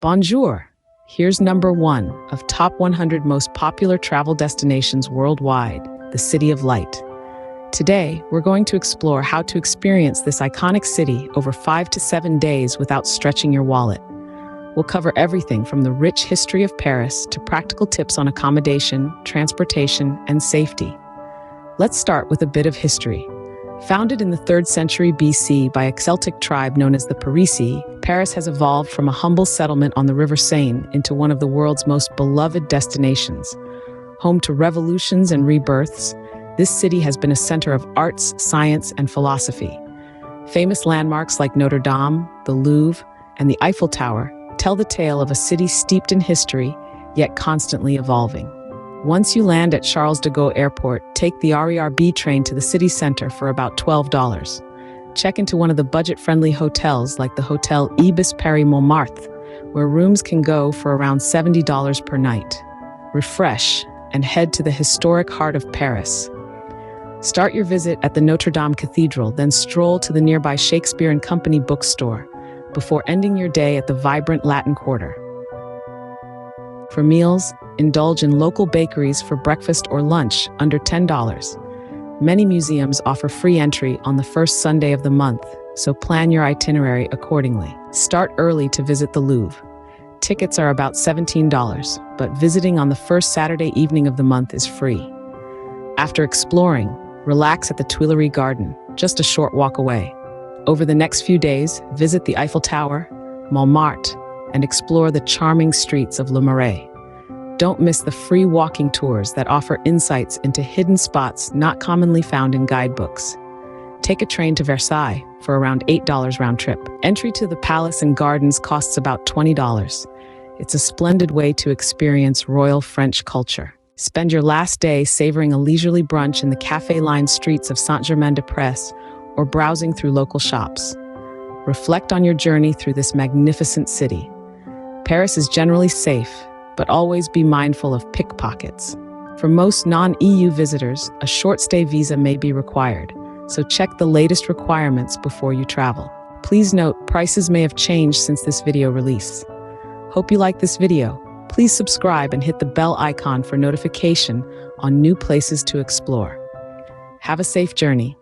Bonjour! Here's number 1 of top 100 most popular travel destinations worldwide, the City of Light. Today, we're going to explore how to experience this iconic city over 5 to 7 days without stretching your wallet. We'll cover everything from the rich history of Paris to practical tips on accommodation, transportation, and safety. Let's start with a bit of history. Founded in the 3rd century BC by a Celtic tribe known as the Parisi, Paris has evolved from a humble settlement on the River Seine into one of the world's most beloved destinations. Home to revolutions and rebirths, this city has been a center of arts, science, and philosophy. Famous landmarks like Notre Dame, the Louvre, and the Eiffel Tower tell the tale of a city steeped in history, yet constantly evolving. Once you land at Charles de Gaulle Airport, take the RER train to the city center for about $12. Check into one of the budget-friendly hotels like the Hotel Ibis Paris Montmartre, where rooms can go for around $70 per night. Refresh and head to the historic heart of Paris. Start your visit at the Notre Dame Cathedral, then stroll to the nearby Shakespeare and Company bookstore, before ending your day at the vibrant Latin Quarter. For meals, indulge in local bakeries for breakfast or lunch under $10. Many museums offer free entry on the first Sunday of the month, so plan your itinerary accordingly. Start early to visit the Louvre. Tickets are about $17, but visiting on the first Saturday evening of the month is free. After exploring, relax at the Tuileries Garden, just a short walk away. Over the next few days, visit the Eiffel Tower, Montmartre, and explore the charming streets of Le Marais. Don't miss the free walking tours that offer insights into hidden spots not commonly found in guidebooks. Take a train to Versailles for around $8 round trip. Entry to the palace and gardens costs about $20. It's a splendid way to experience royal French culture. Spend your last day savoring a leisurely brunch in the cafe-lined streets of Saint-Germain-des-Prés or browsing through local shops. Reflect on your journey through this magnificent city. Paris is generally safe, but always be mindful of pickpockets. For most non-EU visitors, a short-stay visa may be required, so check the latest requirements before you travel. Please note, prices may have changed since this video release. Hope you like this video. Please subscribe and hit the bell icon for notification on new places to explore. Have a safe journey.